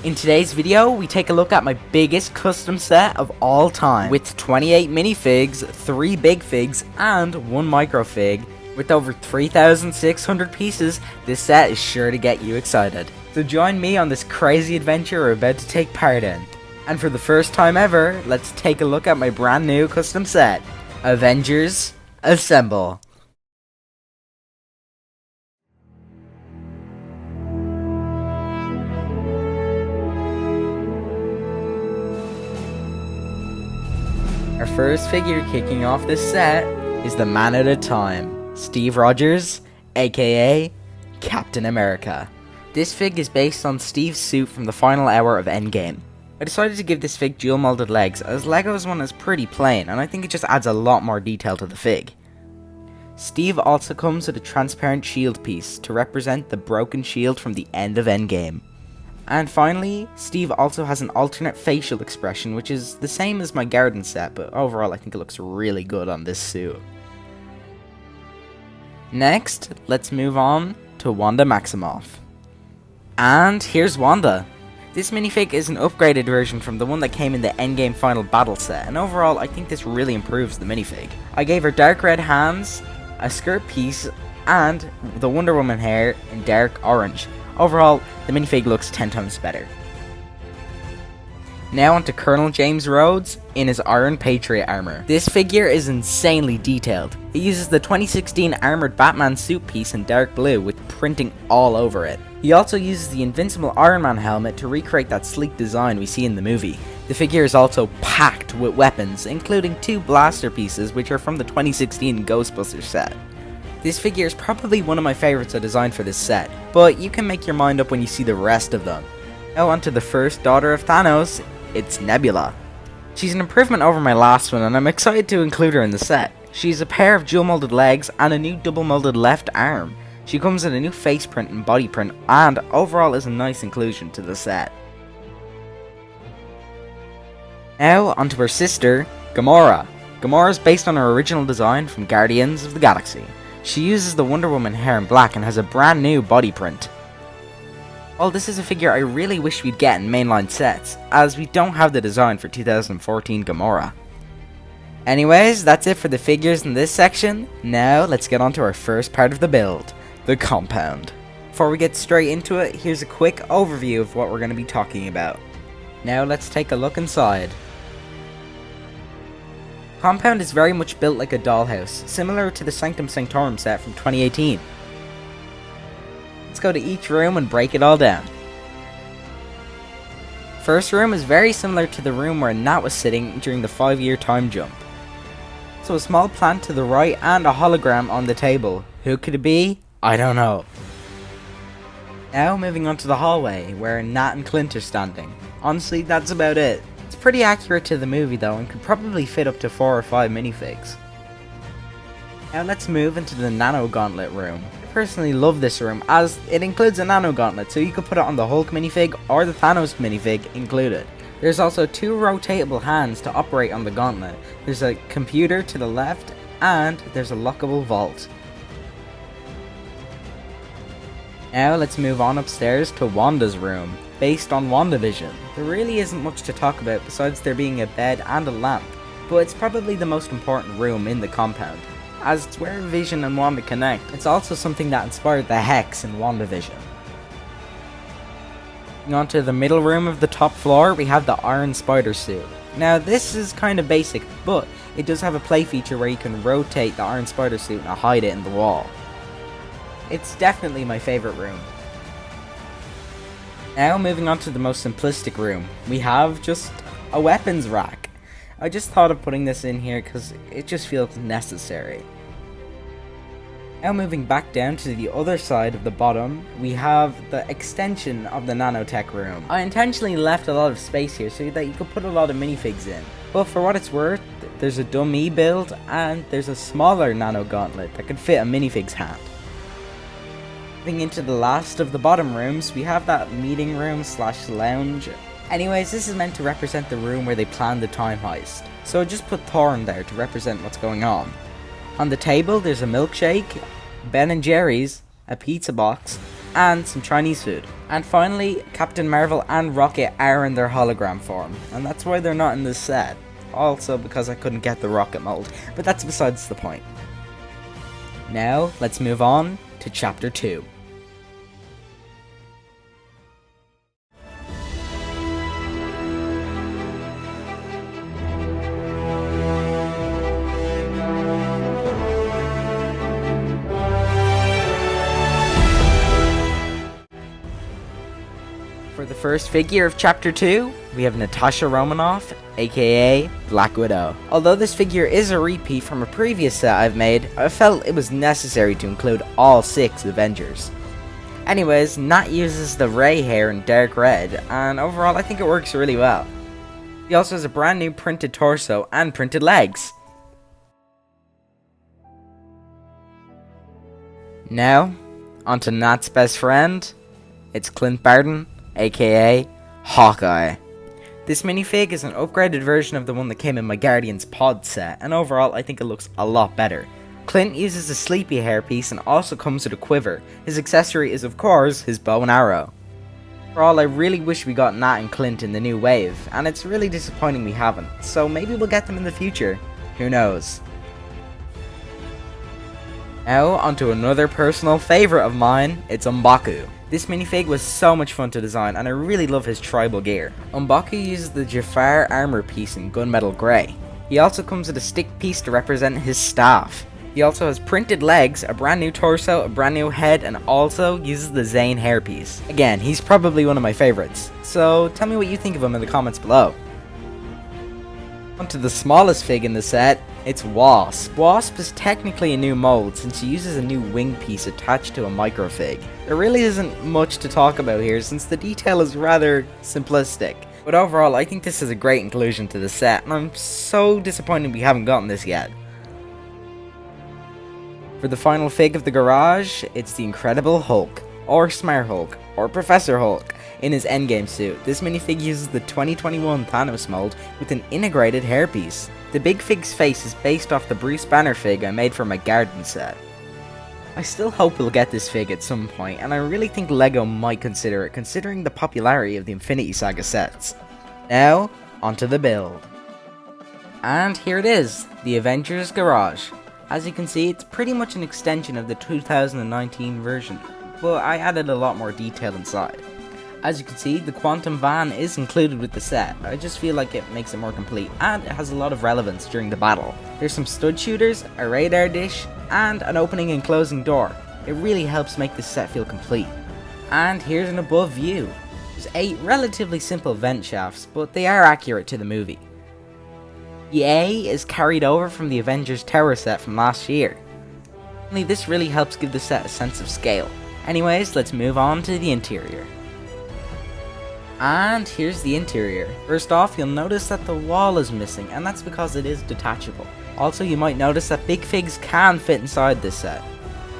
In today's video, we take a look at my biggest custom set of all time, with 28 minifigs, 3 big figs, and 1 microfig. With over 3,600 pieces, this set is sure to get you excited. So join me on this crazy adventure we're about to take part in. And for the first time ever, let's take a look at my brand new custom set, Avengers Assemble. Our first figure kicking off this set is the man at a time, Steve Rogers, aka Captain America. This fig is based on Steve's suit from the final hour of Endgame. I decided to give this fig dual molded legs as Lego's one is pretty plain and I think it just adds a lot more detail to the fig. Steve also comes with a transparent shield piece to represent the broken shield from the end of Endgame. And finally, Steve also has an alternate facial expression, which is the same as my Garden set, but overall I think it looks really good on this suit. Next, let's move on to Wanda Maximoff. And here's Wanda. This minifig is an upgraded version from the one that came in the Endgame Final Battle set, and overall I think this really improves the minifig. I gave her dark red hands, a skirt piece, and the Wonder Woman hair in dark orange. Overall, the minifig looks 10 times better. Now onto Colonel James Rhodes in his Iron Patriot armor. This figure is insanely detailed. It uses the 2016 armored Batman suit piece in dark blue with printing all over it. He also uses the Invincible Iron Man helmet to recreate that sleek design we see in the movie. The figure is also packed with weapons, including 2 blaster pieces which are from the 2016 Ghostbusters set. This figure is probably one of my favourites I designed for this set, but you can make your mind up when you see the rest of them. Now onto the first daughter of Thanos, it's Nebula. She's an improvement over my last one and I'm excited to include her in the set. She's a pair of dual molded legs and a new double molded left arm. She comes with a new face print and body print and overall is a nice inclusion to the set. Now onto her sister, Gamora. Gamora is based on her original design from Guardians of the Galaxy. She uses the Wonder Woman hair in black and has a brand new body print. While this is a figure I really wish we'd get in mainline sets, as we don't have the design for 2014 Gamora. Anyways, that's it for the figures in this section. Now let's get on to our first part of the build, the compound. Before we get straight into it, here's a quick overview of what we're going to be talking about. Now let's take a look inside. Compound is very much built like a dollhouse, similar to the Sanctum Sanctorum set from 2018. Let's go to each room and break it all down. First room is very similar to the room where Nat was sitting during the 5-year time jump. So a small plant to the right and a hologram on the table. Who could it be? I don't know. Now moving on to the hallway where Nat and Clint are standing. Honestly, that's about it. It's pretty accurate to the movie though and could probably fit up to 4 or 5 minifigs. Now let's move into the Nano Gauntlet room. I personally love this room as it includes a Nano Gauntlet, so you could put it on the Hulk minifig or the Thanos minifig included. There's also 2 rotatable hands to operate on the gauntlet. There's a computer to the left and there's a lockable vault. Now let's move on upstairs to Wanda's room, based on WandaVision. There really isn't much to talk about besides there being a bed and a lamp, but it's probably the most important room in the compound, as it's where Vision and Wanda connect. It's also something that inspired the Hex in WandaVision. Moving on to the middle room of the top floor, we have the Iron Spider suit. Now this is kind of basic, but it does have a play feature where you can rotate the Iron Spider suit and hide it in the wall. It's definitely my favourite room. Now moving on to the most simplistic room, we have just a weapons rack. I just thought of putting this in here because it just feels necessary. Now moving back down to the other side of the bottom, we have the extension of the nanotech room. I intentionally left a lot of space here so that you could put a lot of minifigs in. But for what it's worth, there's a dummy build and there's a smaller nano gauntlet that could fit a minifig's hand. Moving into the last of the bottom rooms, we have that meeting room / lounge. Anyways, this is meant to represent the room where they planned the time heist, so I just put Thor in there to represent what's going on. On the table there's a milkshake, Ben & Jerry's, a pizza box, and some Chinese food. And finally, Captain Marvel and Rocket are in their hologram form, and that's why they're not in this set. Also because I couldn't get the Rocket mold, but that's besides the point. Now, let's move on to Chapter 2. For the first figure of Chapter 2, we have Natasha Romanoff, aka Black Widow. Although this figure is a repeat from a previous set I've made, I felt it was necessary to include all 6 Avengers. Anyways, Nat uses the Ray hair in dark red, and overall I think it works really well. He also has a brand new printed torso and printed legs. Now, onto Nat's best friend, it's Clint Barton, aka Hawkeye. This minifig is an upgraded version of the one that came in my Guardians pod set, and overall I think it looks a lot better. Clint uses a sleepy hairpiece and also comes with a quiver. His accessory is of course his bow and arrow. Overall I really wish we got Nat and Clint in the new wave, and it's really disappointing we haven't, so maybe we'll get them in the future. Who knows? Now onto another personal favourite of mine, it's M'Baku. This minifig was so much fun to design, and I really love his tribal gear. M'Baku uses the Jafar armor piece in gunmetal grey. He also comes with a stick piece to represent his staff. He also has printed legs, a brand new torso, a brand new head, and also uses the Zane hairpiece. Again, he's probably one of my favourites, so tell me what you think of him in the comments below. On to the smallest fig in the set, it's Wasp. Wasp is technically a new mold since he uses a new wing piece attached to a microfig. There really isn't much to talk about here since the detail is rather simplistic. But overall I think this is a great inclusion to the set, and I'm so disappointed we haven't gotten this yet. For the final fig of the garage, it's the Incredible Hulk, or Smart Hulk, or Professor Hulk, in his Endgame suit. This minifig uses the 2021 Thanos mold with an integrated hairpiece. The big fig's face is based off the Bruce Banner fig I made for my garden set. I still hope we'll get this fig at some point, and I really think LEGO might consider it considering the popularity of the Infinity Saga sets. Now, onto the build. And here it is, the Avengers Garage. As you can see, it's pretty much an extension of the 2019 version, but I added a lot more detail inside. As you can see, the Quantum Van is included with the set. I just feel like it makes it more complete, and it has a lot of relevance during the battle. There's some stud shooters, a radar dish, and an opening and closing door. It really helps make this set feel complete. And here's an above view. There's 8 relatively simple vent shafts, but they are accurate to the movie. The A is carried over from the Avengers Tower set from last year. Only this really helps give the set a sense of scale. Anyways, let's move on to the interior. And here's the interior. First off, you'll notice that the wall is missing, and that's because it is detachable. Also, you might notice that big figs can fit inside this set.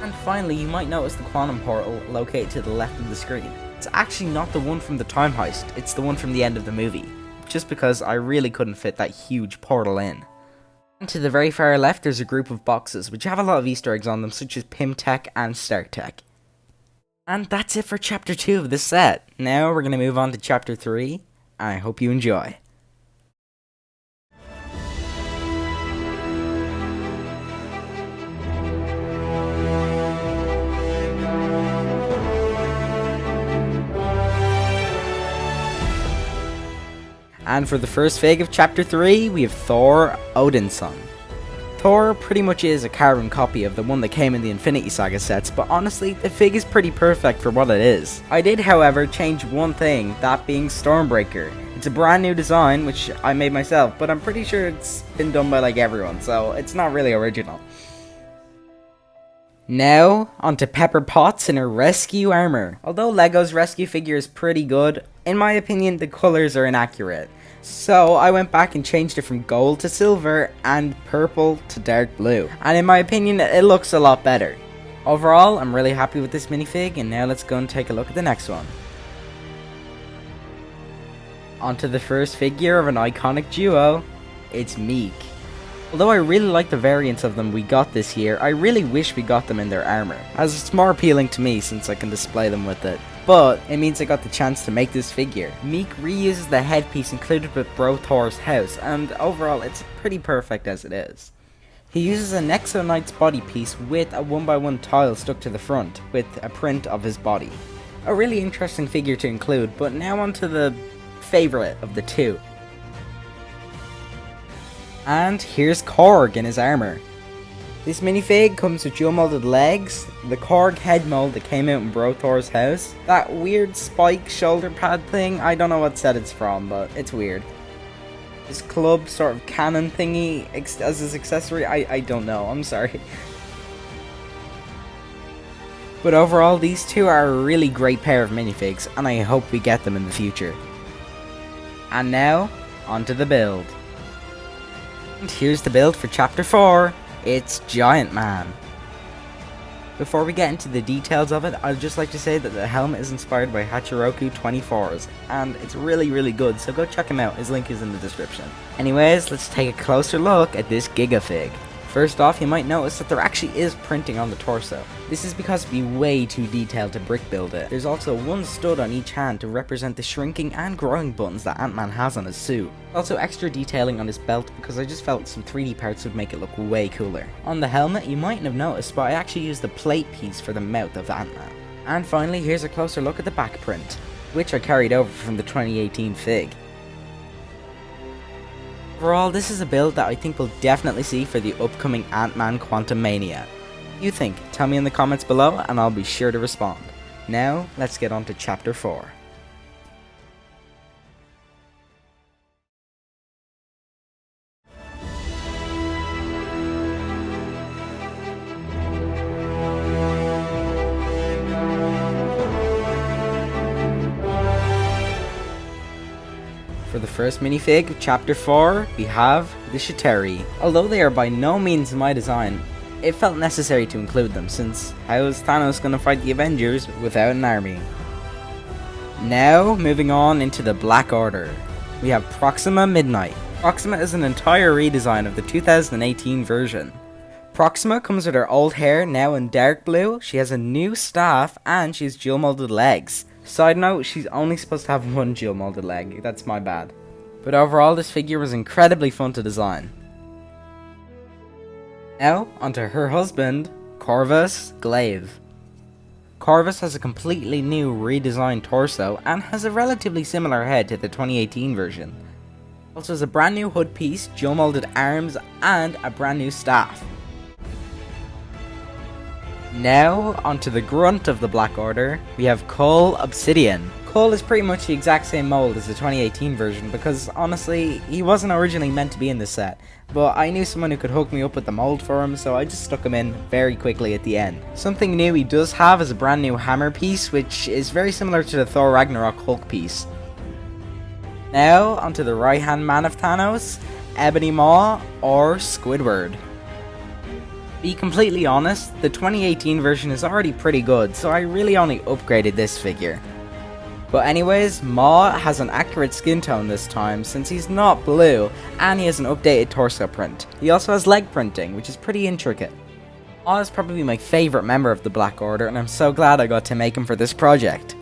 And finally, you might notice the quantum portal located to the left of the screen. It's actually not the one from the time heist, it's the one from the end of the movie. Just because I really couldn't fit that huge portal in. And to the very far left, there's a group of boxes, which have a lot of Easter eggs on them, such as Pimtech and StarTech. And that's it for Chapter 2 of this set. Now we're going to move on to Chapter 3, and I hope you enjoy. And for the first fig of Chapter 3, we have Thor, Odin's son. Thor pretty much is a carbon copy of the one that came in the Infinity Saga sets, but honestly, the fig is pretty perfect for what it is. I did, however, change one thing, that being Stormbreaker. It's a brand new design, which I made myself, but I'm pretty sure it's been done by like everyone, so it's not really original. Now, onto Pepper Potts in her rescue armor. Although LEGO's rescue figure is pretty good, in my opinion the colours are inaccurate. So I went back and changed it from gold to silver and purple to dark blue. And in my opinion, it looks a lot better. Overall, I'm really happy with this minifig, and now let's go and take a look at the next one. Onto the first figure of an iconic duo, it's Miek. Although I really like the variants of them we got this year, I really wish we got them in their armor, as it's more appealing to me since I can display them with it. But it means I got the chance to make this figure. Miek reuses the headpiece included with Bro Thor's house, and overall it's pretty perfect as it is. He uses a Nexo Knight's body piece with a 1x1 tile stuck to the front, with a print of his body. A really interesting figure to include, but now onto the favourite of the two. And here's Korg in his armor. This minifig comes with dual molded legs, the Korg head mold that came out in Bro Thor's house, that weird spike shoulder pad thing, I don't know what set it's from, but it's weird. This club sort of cannon thingy as his accessory, I don't know, I'm sorry. But overall, these two are a really great pair of minifigs, and I hope we get them in the future. And now, onto the build. And here's the build for Chapter 4, it's Giant Man. Before we get into the details of it, I'd just like to say that the helmet is inspired by Hachiroku 24's, and it's really good, so go check him out, his link is in the description. Anyways, let's take a closer look at this Gigafig. First off, you might notice that there actually is printing on the torso. This is because it'd be way too detailed to brick build it. There's also one stud on each hand to represent the shrinking and growing buttons that Ant-Man has on his suit. Also extra detailing on his belt because I just felt some 3D parts would make it look way cooler. On the helmet, you mightn't have noticed, but I actually used the plate piece for the mouth of Ant-Man. And finally, here's a closer look at the back print, which I carried over from the 2018 fig. Overall, this is a build that I think we'll definitely see for the upcoming Ant-Man Quantumania. What do you think? Tell me in the comments below and I'll be sure to respond. Now, let's get on to Chapter 4. For the first minifig of Chapter 4, we have the Chaoter. Although they are by no means my design, it felt necessary to include them, since how is Thanos gonna fight the Avengers without an army? Now, moving on into the Black Order, we have Proxima Midnight. Proxima is an entire redesign of the 2018 version. Proxima comes with her old hair, now in dark blue, she has a new staff, and she has dual molded legs. Side note, she's only supposed to have one dual molded leg, that's my bad. But overall, this figure was incredibly fun to design. Now, onto her husband, Corvus Glaive. Corvus has a completely new redesigned torso and has a relatively similar head to the 2018 version. Also has a brand new hood piece, dual molded arms, and a brand new staff. Now, onto the grunt of the Black Order, we have Cull Obsidian. Cull is pretty much the exact same mold as the 2018 version because, honestly, he wasn't originally meant to be in this set, but I knew someone who could hook me up with the mold for him, so I just stuck him in very quickly at the end. Something new he does have is a brand new hammer piece, which is very similar to the Thor Ragnarok Hulk piece. Now, onto the right-hand man of Thanos, Ebony Maw or Squidward. Be completely honest, the 2018 version is already pretty good, so I really only upgraded this figure. But anyways, Maw has an accurate skin tone this time since he's not blue, and he has an updated torso print. He also has leg printing, which is pretty intricate. Maw is probably my favourite member of the Black Order, and I'm so glad I got to make him for this project.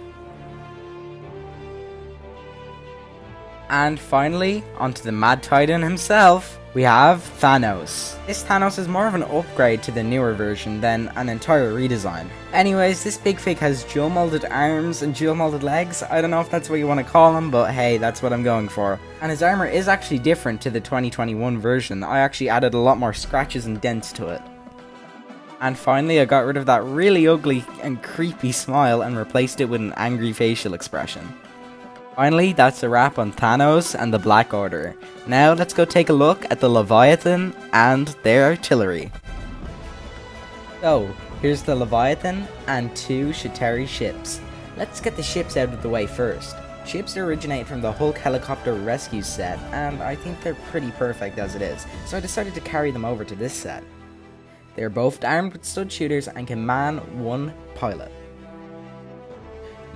And finally, onto the Mad Titan himself, we have Thanos. This Thanos is more of an upgrade to the newer version than an entire redesign. Anyways, this big fig has dual molded arms and dual molded legs. I don't know if that's what you want to call them, but hey, that's what I'm going for. And his armor is actually different to the 2021 version. I actually added a lot more scratches and dents to it. And finally, I got rid of that really ugly and creepy smile and replaced it with an angry facial expression. Finally, that's a wrap on Thanos and the Black Order. Now let's go take a look at the Leviathan and their artillery. So, here's the Leviathan and two Chaoter ships. Let's get the ships out of the way first. Ships originate from the Hulk helicopter rescue set, and I think they're pretty perfect as it is, so I decided to carry them over to this set. They're both armed with stud shooters and can man one pilot.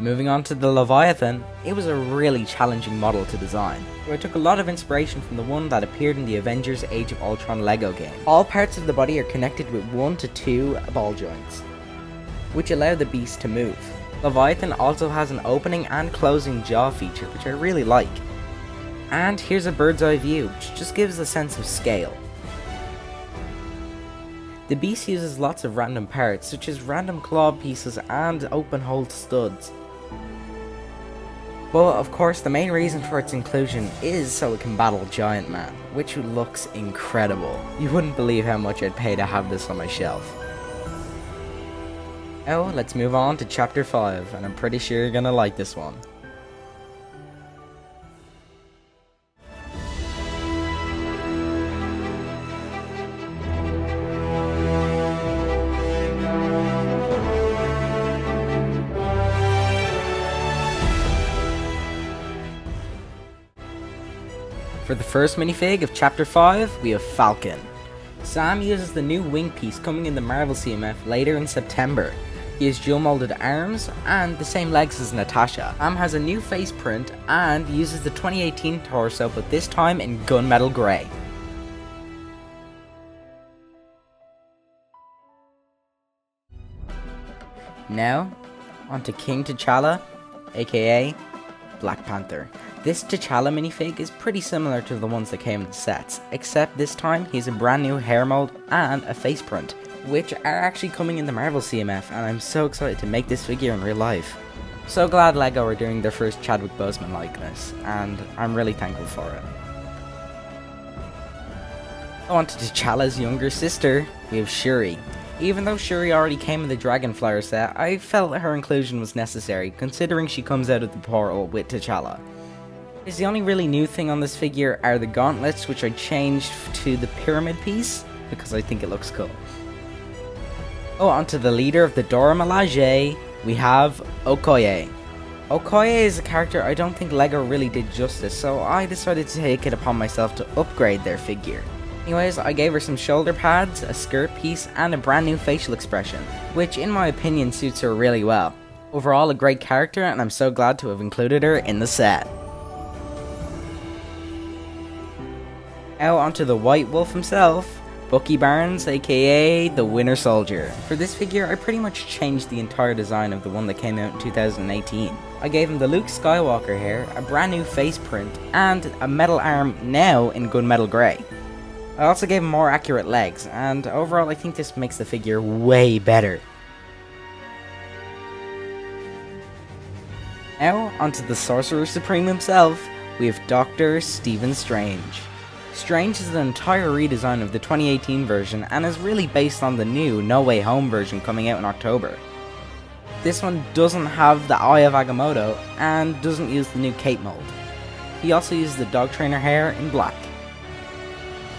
Moving on to the Leviathan, it was a really challenging model to design, where I took a lot of inspiration from the one that appeared in the Avengers Age of Ultron Lego game. All parts of the body are connected with 1 to 2 ball joints, which allow the beast to move. Leviathan also has an opening and closing jaw feature, which I really like. And here's a bird's eye view, which just gives a sense of scale. The beast uses lots of random parts, such as random claw pieces and open hole studs. But of course the main reason for its inclusion is so it can battle Giant Man, which looks incredible. You wouldn't believe how much I'd pay to have this on my shelf. Now let's move on to chapter 5, and I'm pretty sure you're gonna like this one. For the first minifig of chapter 5, we have Falcon. Sam uses the new wing piece coming in the Marvel CMF later in September. He has dual molded arms and the same legs as Natasha. Sam has a new face print and uses the 2018 torso, but this time in gunmetal grey. Now, onto King T'Challa, aka Black Panther. This T'Challa minifig is pretty similar to the ones that came in the sets, except this time he's a brand new hair mold and a face print, which are actually coming in the Marvel CMF, and I'm so excited to make this figure in real life. So glad LEGO are doing their first Chadwick Boseman likeness, and I'm really thankful for it. On to T'Challa's younger sister, we have Shuri. Even though Shuri already came in the Dragonflyer set, I felt her inclusion was necessary, considering she comes out of the portal with T'Challa. The only really new thing on this figure are the gauntlets, which I changed to the pyramid piece, because I think it looks cool. Onto the leader of the Dora Milaje, we have Okeye. Okeye is a character I don't think LEGO really did justice, so I decided to take it upon myself to upgrade their figure. Anyways, I gave her some shoulder pads, a skirt piece, and a brand new facial expression, which in my opinion suits her really well. Overall, a great character, and I'm so glad to have included her in the set. Now onto the White Wolf himself, Bucky Barnes, aka the Winter Soldier. For this figure, I pretty much changed the entire design of the one that came out in 2018. I gave him the Luke Skywalker hair, a brand new face print, and a metal arm now in gunmetal grey. I also gave him more accurate legs, and overall I think this makes the figure way better. Now onto the Sorcerer Supreme himself, we have Dr. Stephen Strange. Strange is an entire redesign of the 2018 version and is really based on the new No Way Home version coming out in October. This one doesn't have the Eye of Agamotto and doesn't use the new cape mold. He also uses the dog trainer hair in black.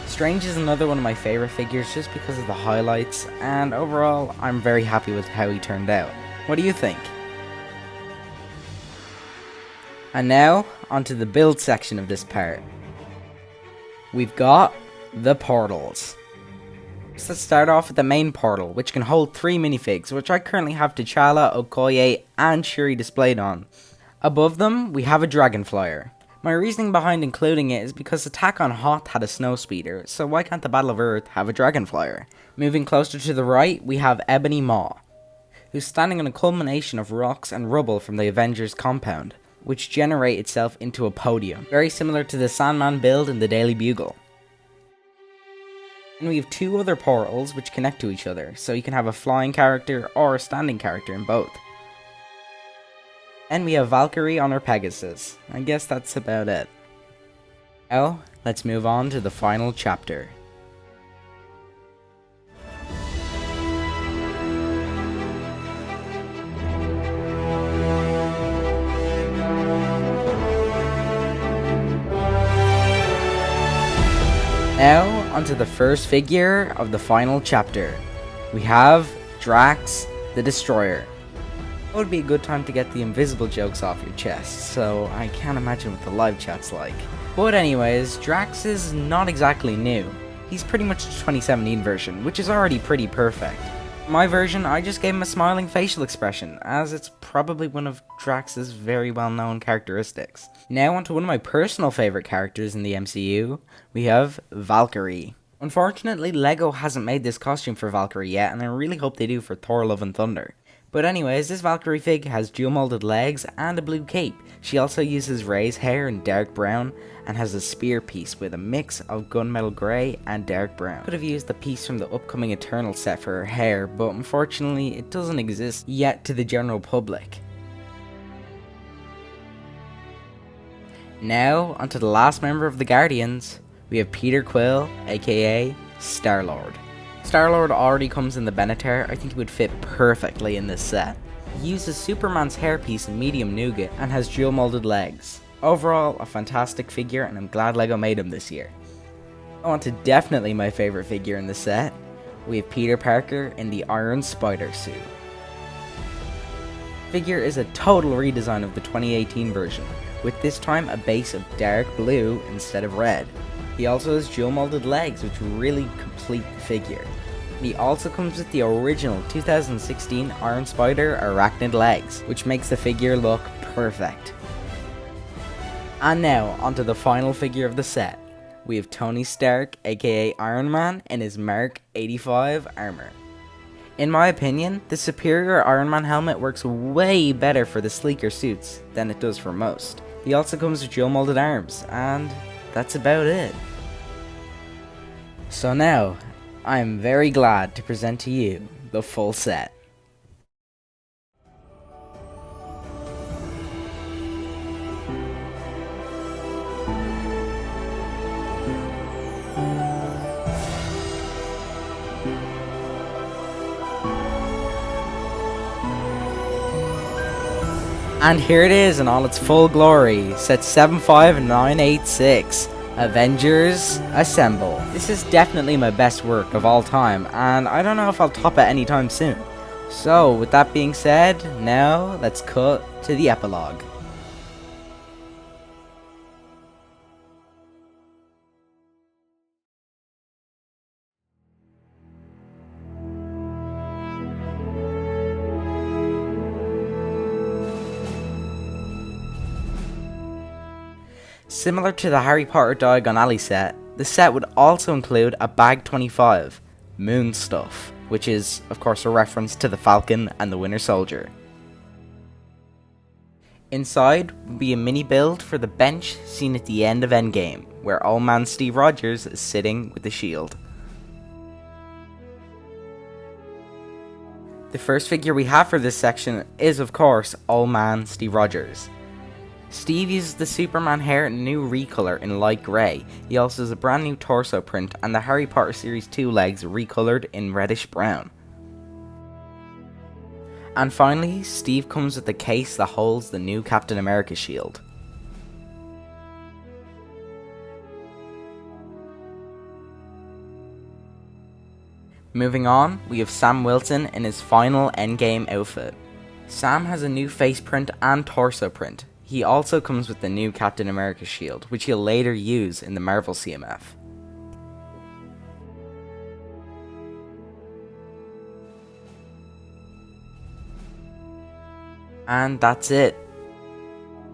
Strange is another one of my favourite figures just because of the highlights, and overall I'm very happy with how he turned out. What do you think? And now onto the build section of this part. We've got the portals. So let's start off with the main portal, which can hold 3 minifigs, which I currently have T'Challa, Okeye, and Shuri displayed on. Above them, we have a Dragonflyer. My reasoning behind including it is because Attack on Hoth had a snow speeder, so why can't the Battle of Earth have a Dragonflyer? Moving closer to the right, we have Ebony Maw, who's standing on a culmination of rocks and rubble from the Avengers Compound, which generate itself into a podium, very similar to the Sandman build in the Daily Bugle. And we have 2 other portals which connect to each other, so you can have a flying character or a standing character in both. And we have Valkyrie on her Pegasus. I guess that's about it. Now, let's move on to the final chapter. Now, onto the first figure of the final chapter. We have Drax the Destroyer. It would be a good time to get the invisible jokes off your chest, so I can't imagine what the live chat's like. But anyways, Drax is not exactly new. He's pretty much the 2017 version, which is already pretty perfect. My version, I just gave him a smiling facial expression, as it's probably one of Drax's very well known characteristics. Now onto one of my personal favourite characters in the MCU, we have Valkyrie. Unfortunately, LEGO hasn't made this costume for Valkyrie yet, and I really hope they do for Thor Love and Thunder. But anyways, this Valkyrie fig has dual molded legs and a blue cape. She also uses Ray's hair in dark brown and has a spear piece with a mix of gunmetal grey and dark brown. Could have used the piece from the upcoming Eternal set for her hair, but unfortunately it doesn't exist yet to the general public. Now, onto the last member of the Guardians, we have Peter Quill, aka Star-Lord. Star-Lord already comes in the Benatar. I think he would fit perfectly in this set. He uses Superman's hairpiece in medium nougat and has dual molded legs. Overall, a fantastic figure, and I'm glad LEGO made him this year. On to definitely my favourite figure in the set. We have Peter Parker in the Iron Spider suit. Figure is a total redesign of the 2018 version, with this time a base of dark blue instead of red. He also has dual molded legs, which really complete the figure. He also comes with the original 2016 Iron Spider arachnid legs, which makes the figure look perfect. And now, onto the final figure of the set. We have Tony Stark, aka Iron Man, in his Mark 85 armor. In my opinion, the superior Iron Man helmet works way better for the sleeker suits than it does for most. He also comes with dual molded arms, and that's about it. So now, I am very glad to present to you the full set. And here it is in all its full glory, set 75986. Avengers Assemble. This is definitely my best work of all time, and I don't know if I'll top it anytime soon. So, with that being said, now let's cut to the epilogue. Similar to the Harry Potter Diagon Alley set, the set would also include a Bag 25, Moon Stuff, which is, of course, a reference to the Falcon and the Winter Soldier. Inside would be a mini build for the bench seen at the end of Endgame, where old man Steve Rogers is sitting with the shield. The first figure we have for this section is, of course, old man Steve Rogers. Steve uses the Superman hair in a new recolor in light grey. He also has a brand new torso print and the Harry Potter Series 2 legs recolored in reddish brown. And finally, Steve comes with the case that holds the new Captain America shield. Moving on, we have Sam Wilson in his final Endgame outfit. Sam has a new face print and torso print. He also comes with the new Captain America shield, which he'll later use in the Marvel CMF. And that's it.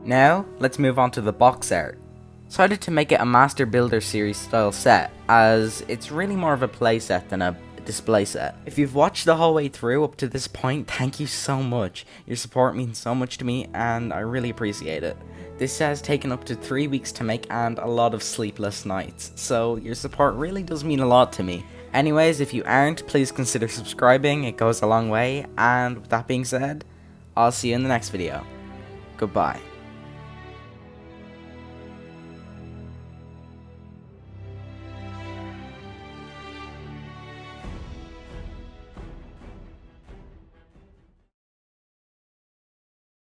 Now, let's move on to the box art. Decided to make it a Master Builder Series style set, as it's really more of a play set than a display set. If you've watched the whole way through up to this point, thank you so much. Your support means so much to me and I really appreciate it. This set has taken up to 3 weeks to make and a lot of sleepless nights, so your support really does mean a lot to me. Anyways, if you aren't, please consider subscribing, it goes a long way, and with that being said, I'll see you in the next video. Goodbye.